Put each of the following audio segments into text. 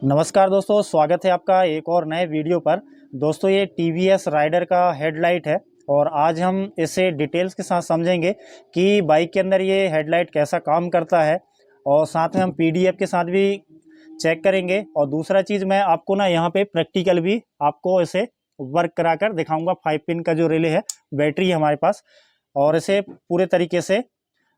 नमस्कार दोस्तों, स्वागत है आपका एक और नए वीडियो पर। दोस्तों ये टीवीएस राइडर का हेडलाइट है और आज हम इसे डिटेल्स के साथ समझेंगे कि बाइक के अंदर ये हेडलाइट कैसा काम करता है और साथ में हम पीडीएफ के साथ भी चेक करेंगे। और दूसरा चीज़ मैं आपको ना यहाँ पे प्रैक्टिकल भी आपको इसे वर्क करा कर दिखाऊँगा। 5 पिन का जो रिले है, बैटरी है हमारे पास और इसे पूरे तरीके से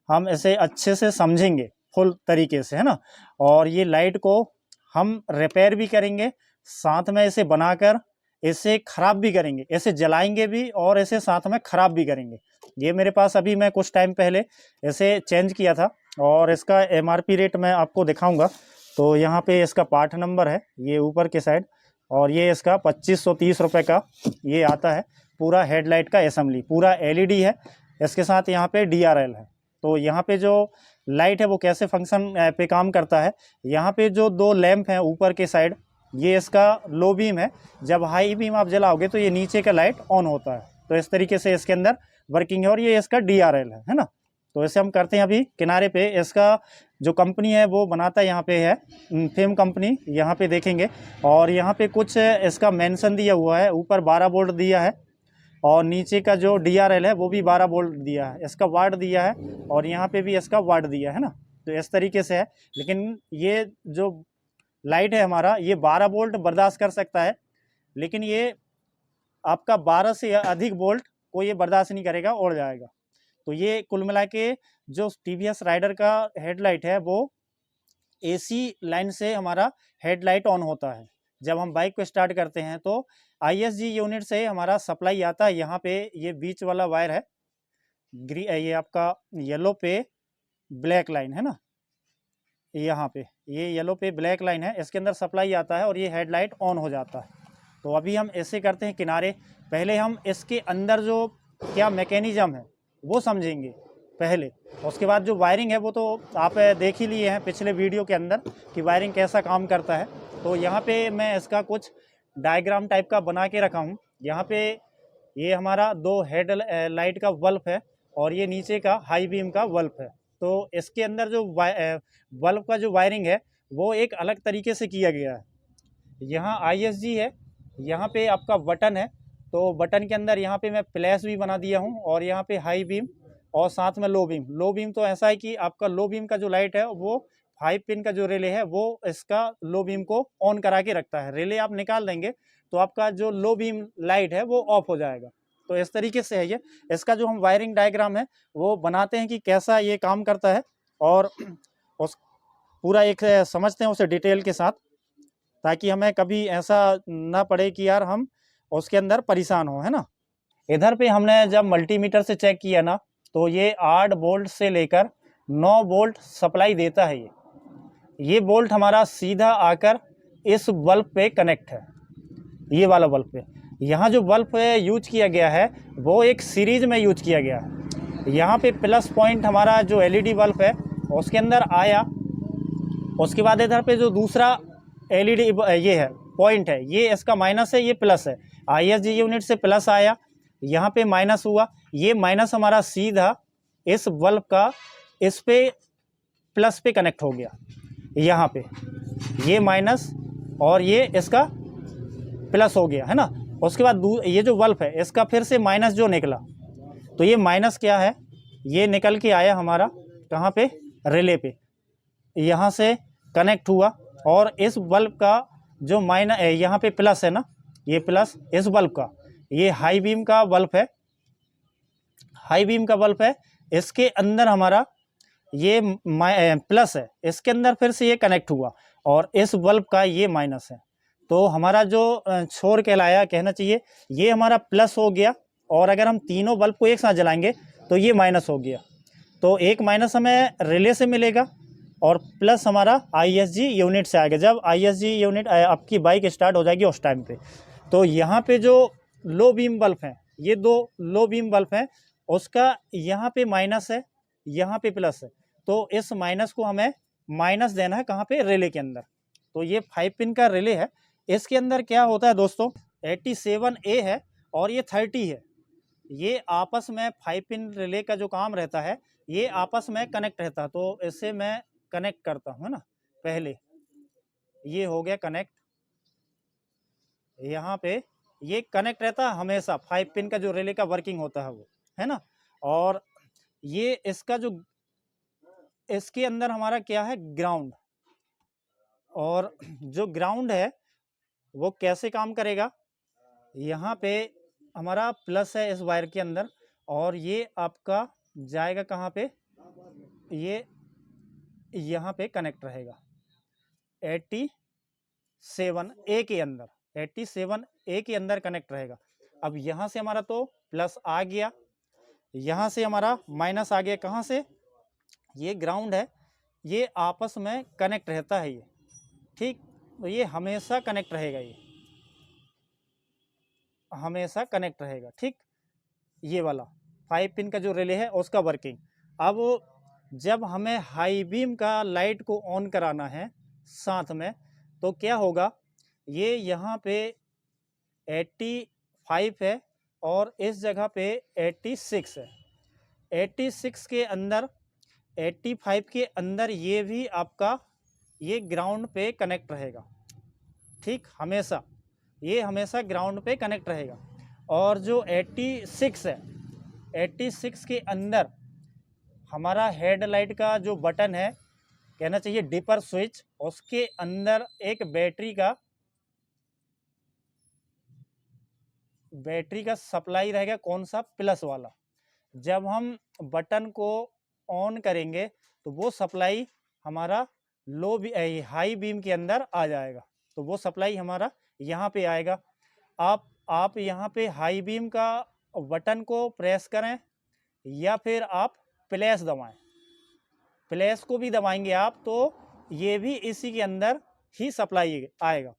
हम इसे अच्छे से समझेंगे फुल तरीके से, है ना। और ये लाइट को हम रिपेयर भी करेंगे, साथ में इसे बनाकर इसे ख़राब भी करेंगे, इसे जलाएंगे भी और इसे साथ में ख़राब भी करेंगे। ये मेरे पास अभी मैं कुछ टाइम पहले इसे चेंज किया था और इसका एमआरपी रेट मैं आपको दिखाऊंगा। तो यहाँ पे इसका पार्ट नंबर है ये ऊपर के साइड और ये इसका 2530 रुपये का ये आता है। पूरा हेडलाइट का असेंबली, पूरा एलईडी है, इसके साथ यहाँ पे डीआरएल है। तो यहाँ पे जो लाइट है वो कैसे फंक्शन पे काम करता है, यहाँ पे जो दो लैंप हैं ऊपर के साइड, ये इसका लो बीम है। जब हाई बीम आप जलाओगे तो ये नीचे का लाइट ऑन होता है। तो इस तरीके से इसके अंदर वर्किंग है और ये इसका डीआरएल है ना। तो इसे हम करते हैं अभी किनारे पे। इसका जो कंपनी है वो बनाता है, यहाँ पे है फेम कंपनी, यहाँ पे देखेंगे। और यहाँ पे कुछ इसका मेंशन दिया हुआ है, ऊपर 12 वोल्ट दिया है और नीचे का जो डीआरएल है वो भी 12 वोल्ट दिया है। इसका वाट दिया है और यहाँ पे भी इसका वाट दिया है ना। तो इस तरीके से है। लेकिन ये जो लाइट है हमारा, ये 12 वोल्ट बर्दाश्त कर सकता है, लेकिन ये आपका 12 से अधिक वोल्ट को ये बर्दाश्त नहीं करेगा, उड़ जाएगा। तो ये कुल मिला के जो टीवीएस राइडर का हेडलाइट है वो एसी लाइन से हमारा हेडलाइट ऑन होता है। जब हम बाइक को स्टार्ट करते हैं तो आईएसजी यूनिट से हमारा सप्लाई आता है। यहाँ पे ये बीच वाला वायर है, ये आपका येलो पे ब्लैक लाइन है ना, यहाँ पे ये येलो पे ब्लैक लाइन है, इसके अंदर सप्लाई आता है और ये हेडलाइट ऑन हो जाता है। तो अभी हम ऐसे करते हैं किनारे। पहले हम इसके अंदर जो क्या मैकेनिज्म है वो समझेंगे पहले, उसके बाद जो वायरिंग है वो तो आप देख ही लिए हैं पिछले वीडियो के अंदर कि वायरिंग कैसा काम करता है। तो यहाँ पे मैं इसका कुछ डायग्राम टाइप का बना के रखा हूँ। यहाँ पे ये हमारा दो हेड लाइट का बल्ब है और ये नीचे का हाई बीम का बल्ब है। तो इसके अंदर जो बल्ब का जो वायरिंग है वो एक अलग तरीके से किया गया है। यहाँ आईएसजी है, यहाँ पे आपका बटन है, तो बटन के अंदर यहाँ पे मैं प्लस भी बना दिया हूँ और यहाँ पे हाई बीम और साथ में लो बीम। लो बीम तो ऐसा है कि आपका लो बीम का जो लाइट है वो 5 पिन का जो रिले है वो इसका लो बीम को ऑन करा के रखता है। रिले आप निकाल देंगे तो आपका जो लो बीम लाइट है वो ऑफ हो जाएगा। तो इस तरीके से है ये। इसका जो हम वायरिंग डायग्राम है वो बनाते हैं कि कैसा ये काम करता है और उस पूरा एक समझते हैं उसे डिटेल के साथ, ताकि हमें कभी ऐसा ना पड़े कि यार हम उसके अंदर परेशान हो, है ना। इधर पे हमने जब मल्टीमीटर से चेक किया ना तो ये 8 वोल्ट से लेकर 9 वोल्ट सप्लाई देता है। ये वोल्ट हमारा सीधा आकर इस बल्ब पे कनेक्ट है, ये वाला बल्ब पे। यहाँ जो बल्ब यूज किया गया है वो एक सीरीज में यूज किया गया है। यहाँ पे प्लस पॉइंट हमारा जो एलईडी बल्ब है उसके अंदर आया, उसके बाद इधर पे जो दूसरा एलईडी ये है पॉइंट है, ये इसका माइनस है, ये प्लस है। आईएसजी यूनिट से प्लस आया, यहाँ पे माइनस हुआ, ये माइनस हमारा सीधा इस बल्ब का इस पे प्लस पे कनेक्ट हो गया। यहाँ पे ये माइनस और ये इसका प्लस हो गया, है ना। उसके बाद ये जो बल्ब है इसका फिर से माइनस जो निकला, तो ये माइनस क्या है, ये निकल के आया हमारा कहाँ पे, रिले पे, यहाँ से कनेक्ट हुआ। और इस बल्ब का जो माइनस यहाँ पे प्लस है ना, ये प्लस इस बल्ब का, ये हाई बीम का बल्ब है, हाई बीम का बल्ब है, इसके अंदर हमारा ये प्लस है, इसके अंदर फिर से ये कनेक्ट हुआ और इस बल्ब का ये माइनस है। तो हमारा जो छोर कहलाया, कहना चाहिए ये हमारा प्लस हो गया। और अगर हम तीनों बल्ब को एक साथ जलाएंगे तो ये माइनस हो गया। तो एक माइनस हमें रिले से मिलेगा और प्लस हमारा आईएसजी यूनिट से आएगा, जब आईएसजी यूनिट आपकी बाइक स्टार्ट हो जाएगी उस टाइम पे। तो यहाँ पे जो लो बीम बल्ब हैं, ये दो लो बीम बल्ब हैं, उसका यहाँ पे माइनस है, यहाँ पे प्लस है। तो इस माइनस को हमें माइनस देना है कहाँ पे, रिले के अंदर। तो ये 5 पिन का रिले है। इसके अंदर क्या होता है दोस्तों, 87A है और ये 30 है। ये आपस में 5 पिन रिले का जो काम रहता है ये आपस में कनेक्ट रहता है। तो इससे मैं कनेक्ट करता हूँ, है ना। पहले ये हो गया कनेक्ट, यहाँ पे ये कनेक्ट रहता है हमेशा, 5 पिन का जो रिले का वर्किंग होता है वो, है ना। और ये इसका जो इसके अंदर हमारा क्या है, ग्राउंड, और जो ग्राउंड है वो कैसे काम करेगा, यहाँ पे हमारा प्लस है इस वायर के अंदर, और ये आपका जाएगा कहाँ पे, ये यहाँ पे कनेक्ट रहेगा 87A के अंदर, 87A के अंदर कनेक्ट रहेगा। अब यहाँ से हमारा तो प्लस आ गया, यहाँ से हमारा माइनस आ गया, कहाँ से, ये ग्राउंड है, ये आपस में कनेक्ट रहता है ये, ठीक। तो ये हमेशा कनेक्ट रहेगा, ये हमेशा कनेक्ट रहेगा, ठीक। ये वाला 5 पिन का जो रिले है उसका वर्किंग। अब जब हमें हाई बीम का लाइट को ऑन कराना है साथ में, तो क्या होगा, ये यहाँ पे 85 है और इस जगह पे 86 है। 86 के अंदर, 85 के अंदर ये भी आपका ये ग्राउंड पे कनेक्ट रहेगा, ठीक, हमेशा ये हमेशा ग्राउंड पे कनेक्ट रहेगा। और जो 86 है, 86 के अंदर हमारा हेडलाइट का जो बटन है, कहना चाहिए डिपर स्विच, उसके अंदर एक बैटरी का सप्लाई रहेगा, कौन सा, प्लस वाला। जब हम बटन को ऑन करेंगे तो वो सप्लाई हमारा हाई बीम के अंदर आ जाएगा, तो वो सप्लाई हमारा यहाँ पे आएगा। आप यहाँ पे हाई बीम का बटन को प्रेस करें या फिर आप प्लस दबाएं, प्लस को भी दबाएंगे आप तो ये भी इसी के अंदर ही सप्लाई आएगा।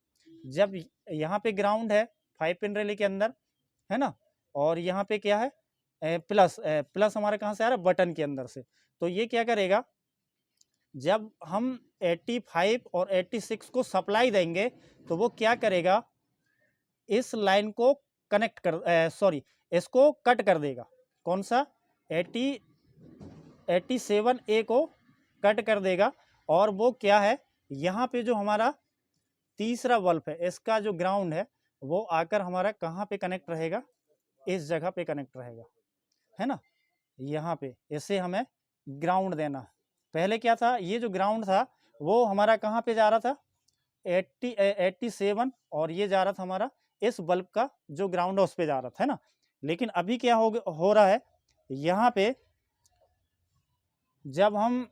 जब यहाँ पे ग्राउंड है 5 पिन रिले के अंदर, है ना, और यहाँ पे क्या है, प्लस हमारे कहाँ से आ रहा है, बटन के अंदर से। तो ये क्या करेगा, जब हम 85 और 86 को सप्लाई देंगे तो वो क्या करेगा, इस लाइन को कनेक्ट कर इसको कट कर देगा, कौन सा, 87A को कट कर देगा। और वो क्या है, यहाँ पे जो हमारा तीसरा बल्ब है, इसका जो ग्राउंड है वो आकर हमारा कहाँ पे कनेक्ट रहेगा, इस जगह पे कनेक्ट रहेगा, है ना, यहाँ पे। इसे हमें ग्राउंड देना। पहले क्या था, ये जो ग्राउंड था वो हमारा कहाँ पे जा रहा था, 87, और ये जा रहा था हमारा इस बल्ब का जो ग्राउंड है उस पे जा रहा था, है ना। लेकिन अभी क्या हो रहा है, यहाँ पे जब हम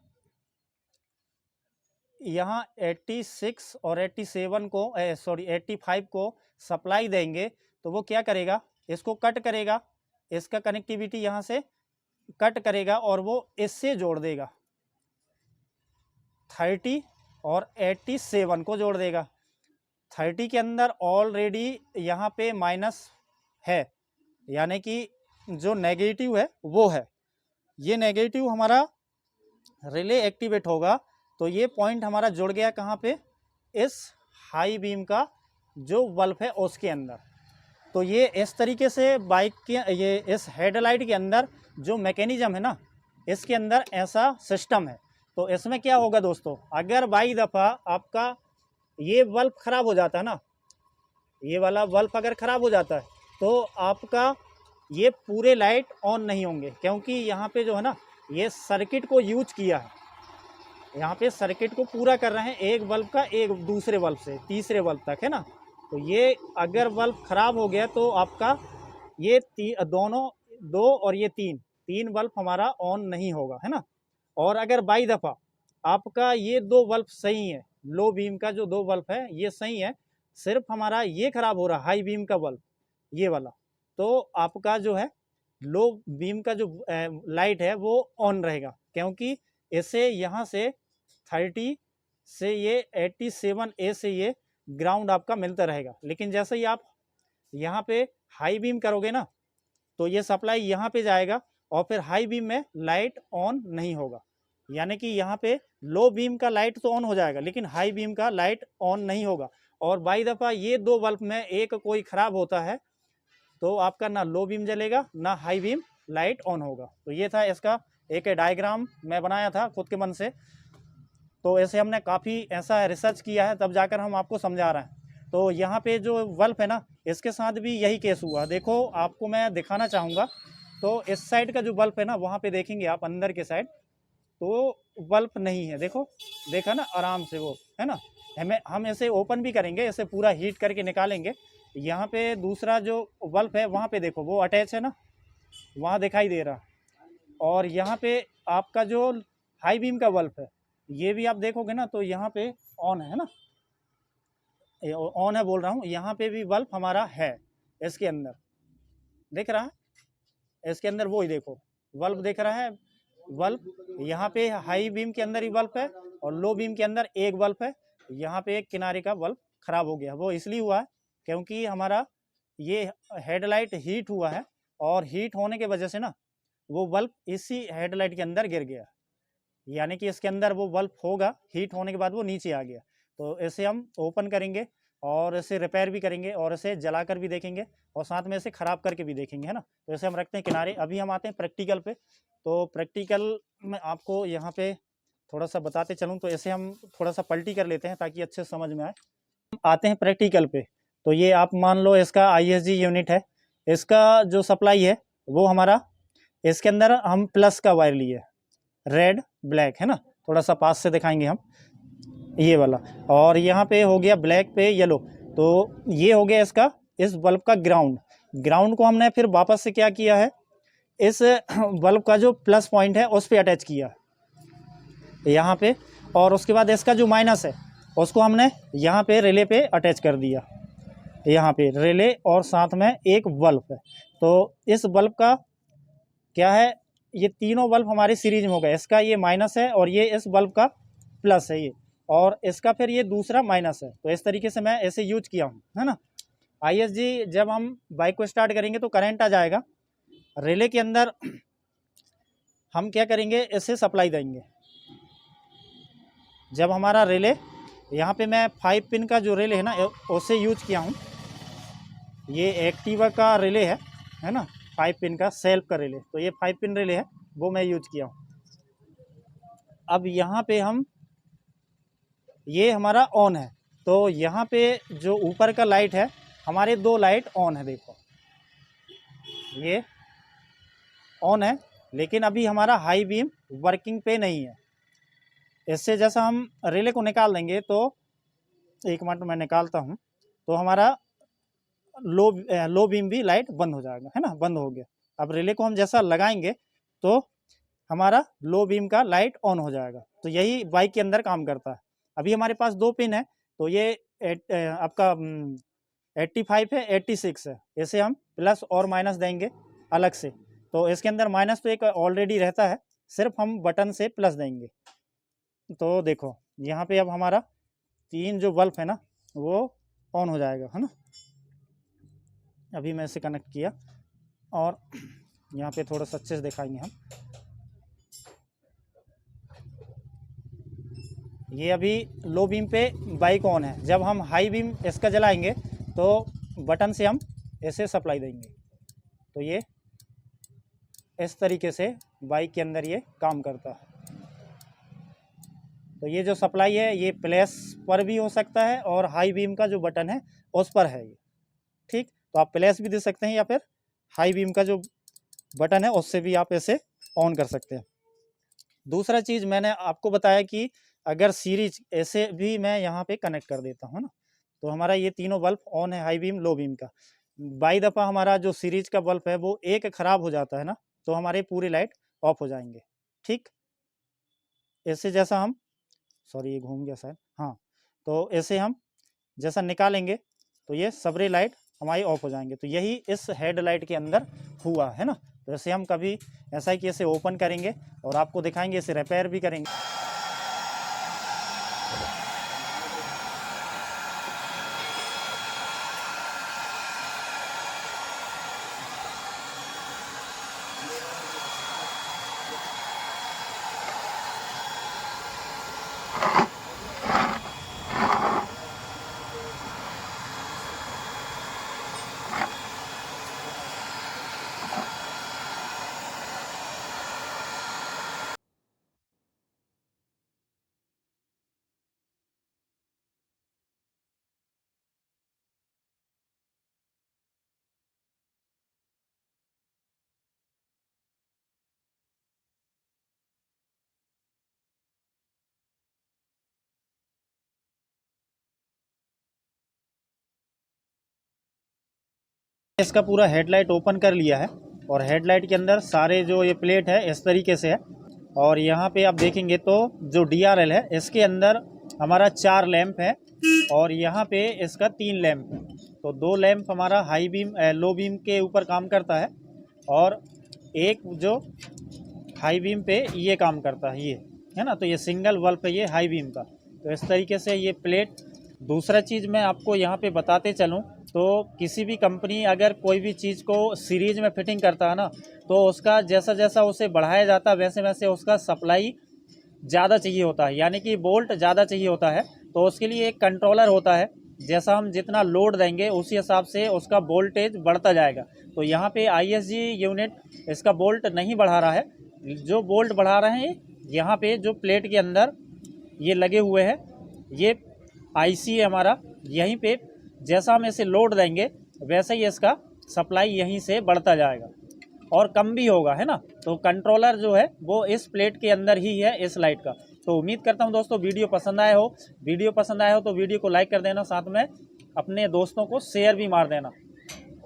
यहाँ 86 और 85 को सप्लाई देंगे तो वो क्या करेगा, इसको कट करेगा, इसका कनेक्टिविटी यहाँ से कट करेगा और वो इससे जोड़ देगा, 30 और 87 को जोड़ देगा। 30 के अंदर ऑलरेडी यहाँ पे माइनस है, यानी कि जो नेगेटिव है वो है, ये नेगेटिव हमारा रिले एक्टिवेट होगा तो ये पॉइंट हमारा जुड़ गया कहाँ पे, इस हाई बीम का जो बल्ब है उसके अंदर। तो ये इस तरीके से बाइक के ये इस हेडलाइट के अंदर जो मैकेनिज्म है ना, इसके अंदर ऐसा सिस्टम है। तो इसमें क्या होगा दोस्तों, अगर बाई दफ़ा आपका ये बल्ब ख़राब हो जाता है ना, ये वाला बल्ब अगर ख़राब हो जाता है तो आपका ये पूरे लाइट ऑन नहीं होंगे, क्योंकि यहाँ पे जो है ना ये सर्किट को यूज किया है, यहाँ पे सर्किट को पूरा कर रहे हैं, एक बल्ब का एक दूसरे बल्ब से तीसरे बल्ब तक, है ना। तो ये अगर बल्ब ख़राब हो गया तो आपका ये दोनों दो और ये तीन बल्ब हमारा ऑन नहीं होगा, है ना। और अगर बाई दफ़ा आपका ये दो बल्ब सही है, लो बीम का जो दो बल्ब है ये सही है, सिर्फ हमारा ये ख़राब हो रहा हाई बीम का बल्ब, ये वाला, तो आपका जो है लो बीम का जो लाइट है वो ऑन रहेगा, क्योंकि इसे यहाँ से 30 से ये 87A से ये ग्राउंड आपका मिलता रहेगा। लेकिन जैसे ही आप यहाँ पे हाई बीम करोगे ना तो ये सप्लाई यहाँ पे जाएगा और फिर हाई बीम में लाइट ऑन नहीं होगा, यानी कि यहाँ पे लो बीम का लाइट तो ऑन हो जाएगा लेकिन हाई बीम का लाइट ऑन नहीं होगा। और बाई दफ़ा ये दो बल्ब में एक कोई ख़राब होता है तो आपका ना लो बीम जलेगा ना हाई बीम लाइट ऑन होगा। तो ये था इसका एक डायग्राम मैं बनाया था खुद के मन से। तो ऐसे हमने काफ़ी ऐसा रिसर्च किया है, तब जाकर हम आपको समझा रहे हैं। तो यहाँ पे जो बल्ब है ना, इसके साथ भी यही केस हुआ। देखो आपको मैं दिखाना चाहूँगा। तो इस साइड का जो बल्ब है ना, वहाँ पे देखेंगे आप अंदर के साइड, तो बल्ब नहीं है। देखो, देखा ना आराम से, वो है ना। हम ऐसे ओपन भी करेंगे, ऐसे पूरा हीट करके निकालेंगे। यहाँ पे दूसरा जो बल्ब है वहाँ पे देखो, वो अटैच है ना, वहाँ दिखाई दे रहा। और यहाँ पे आपका जो हाई बीम का बल्ब है, ये भी आप देखोगे ना, तो यहाँ पे ऑन है ना, ऑन है बोल रहा हूँ। यहाँ पे भी बल्ब हमारा है इसके अंदर, दिख रहा है इसके अंदर, वो ही देखो बल्ब दिख रहा है। बल्ब यहाँ पे हाई बीम के अंदर ही बल्ब है, और लो बीम के अंदर एक बल्ब है। यहाँ पे एक किनारे का बल्ब खराब हो गया। वो इसलिए हुआ है क्योंकि हमारा ये हेडलाइट हीट हुआ है, और हीट होने के वजह से ना वो बल्ब इसी हेडलाइट के अंदर गिर गया। यानी कि इसके अंदर वो बल्ब होगा, हीट होने के बाद वो नीचे आ गया। तो इसे हम ओपन करेंगे, और इसे रिपेयर भी करेंगे, और इसे जलाकर भी देखेंगे, और साथ में इसे ख़राब करके भी देखेंगे, है ना। तो इसे हम रखते हैं किनारे। अभी हम आते हैं प्रैक्टिकल पे। तो प्रैक्टिकल में आपको यहाँ पे थोड़ा सा बताते चलूँ, तो इसे हम थोड़ा सा पलटी कर लेते हैं ताकि अच्छे समझ में आए। आते हैं प्रैक्टिकल पे। तो ये आप मान लो इसका ISG यूनिट है। इसका जो सप्लाई है वो हमारा, इसके अंदर हम प्लस का वायर लिए, रेड ब्लैक, है ना। थोड़ा सा पास से दिखाएंगे हम, ये वाला। और यहाँ पे हो गया ब्लैक पे येलो। तो ये हो गया इसका, इस बल्ब का ग्राउंड। ग्राउंड को हमने फिर वापस से क्या किया है, इस बल्ब का जो प्लस पॉइंट है उस पर अटैच किया यहाँ पे। और उसके बाद इसका जो माइनस है उसको हमने यहाँ पे रिले पे अटैच कर दिया। यहाँ पे रिले और साथ में एक बल्ब है। तो इस बल्ब का क्या है, ये तीनों बल्ब हमारे सीरीज में हो गए। इसका ये माइनस है, और ये इस बल्ब का प्लस है ये, और इसका फिर ये दूसरा माइनस है। तो इस तरीके से मैं ऐसे यूज किया हूँ, है ना। ISG जब हम बाइक को स्टार्ट करेंगे तो करंट आ जाएगा। रिले के अंदर हम क्या करेंगे, इसे सप्लाई देंगे। जब हमारा रिले, यहाँ पे मैं 5 पिन का जो रिले है ना, उसे यूज किया हूँ। ये एक्टिवा का रिले है ना, 5 पिन का सेल्फ का रिले। तो ये 5 पिन रिले है, वो मैं यूज किया हूँ। अब यहाँ पे हम, ये हमारा ऑन है। तो यहाँ पे जो ऊपर का लाइट है, हमारे 2 लाइट ऑन है। देखो ये ऑन है, लेकिन अभी हमारा हाई बीम वर्किंग पे नहीं है। इससे जैसा हम रिले को निकाल देंगे, तो एक मिनट मैं निकालता हूँ, तो हमारा लो बीम भी लाइट बंद हो जाएगा, है ना, बंद हो गया। अब रिले को हम जैसा लगाएंगे तो हमारा लो बीम का लाइट ऑन हो जाएगा। तो यही बाइक के अंदर काम करता है। अभी हमारे पास 2 पिन है, तो ये आपका 85 है, 86 है। इसे हम प्लस और माइनस देंगे अलग से। तो इसके अंदर माइनस तो एक ऑलरेडी रहता है, सिर्फ हम बटन से प्लस देंगे। तो देखो यहाँ पे अब हमारा 3 जो बल्ब है ना, वो ऑन हो जाएगा, है ना। अभी मैं इसे कनेक्ट किया, और यहाँ पे थोड़ा सा अच्छे से दिखाएंगे हम। ये अभी लो बीम पे बाइक ऑन है। जब हम हाई बीम इसका जलाएंगे तो बटन से हम ऐसे सप्लाई देंगे। तो ये इस तरीके से बाइक के अंदर ये काम करता है। तो ये जो सप्लाई है, ये प्लस पर भी हो सकता है, और हाई बीम का जो बटन है उस पर है ये, ठीक। तो आप प्लस भी दे सकते हैं, या फिर हाई बीम का जो बटन है उससे भी आप इसे ऑन कर सकते हैं। दूसरा चीज़ मैंने आपको बताया कि अगर सीरीज ऐसे भी मैं यहाँ पे कनेक्ट कर देता हूँ ना, तो हमारा ये तीनों बल्ब ऑन है, हाई बीम लो बीम का। बाई दफ़ा हमारा जो सीरीज का बल्ब है वो एक ख़राब हो जाता है ना, तो हमारे पूरी लाइट ऑफ हो जाएंगे, ठीक। ऐसे जैसा हम, सॉरी ये घूम गया शायद, हाँ। तो ऐसे हम जैसा निकालेंगे तो ये सबरे लाइट हमारी ऑफ हो जाएंगे। तो यही इस हेडलाइट के अंदर हुआ है ना। तो ऐसे हम कभी ऐसा ही कि इसे ओपन करेंगे और आपको दिखाएंगे, इसे रिपेयर भी करेंगे। इसका पूरा हेडलाइट ओपन कर लिया है और हेडलाइट के अंदर सारे जो ये प्लेट है इस तरीके से है। और यहाँ पे आप देखेंगे तो जो DRL है इसके अंदर हमारा 4 लैंप है और यहाँ पे इसका 3 लैंप है। तो 2 लैंप हमारा हाई बीम लो बीम के ऊपर काम करता है और एक जो हाई बीम पे ये काम करता है, ये है ना। तो ये सिंगल बल्ब है ये हाई बीम का। तो इस तरीके से ये प्लेट। दूसरा चीज़ मैं आपको यहाँ पे बताते चलूँ तो किसी भी कंपनी अगर कोई भी चीज़ को सीरीज में फिटिंग करता है ना, तो उसका जैसा जैसा उसे बढ़ाया जाता है वैसे वैसे उसका सप्लाई ज़्यादा चाहिए होता है, यानी कि वोल्ट ज़्यादा चाहिए होता है। तो उसके लिए एक कंट्रोलर होता है, जैसा हम जितना लोड देंगे उसी हिसाब से उसका वोल्टेज बढ़ता जाएगा। तो यहाँ पे ISG यूनिट इसका वोल्ट नहीं बढ़ा रहा है, जो वोल्ट बढ़ा रहे हैं यहाँ पे जो प्लेट के अंदर ये लगे हुए हैं, ये IC है हमारा। यहीं पे जैसा हम इसे लोड देंगे वैसे ही इसका सप्लाई यहीं से बढ़ता जाएगा और कम भी होगा, है ना। तो कंट्रोलर जो है वो इस प्लेट के अंदर ही है, इस लाइट का। तो उम्मीद करता हूं दोस्तों वीडियो पसंद आया हो। वीडियो पसंद आया हो तो वीडियो को लाइक कर देना, साथ में अपने दोस्तों को शेयर भी मार देना।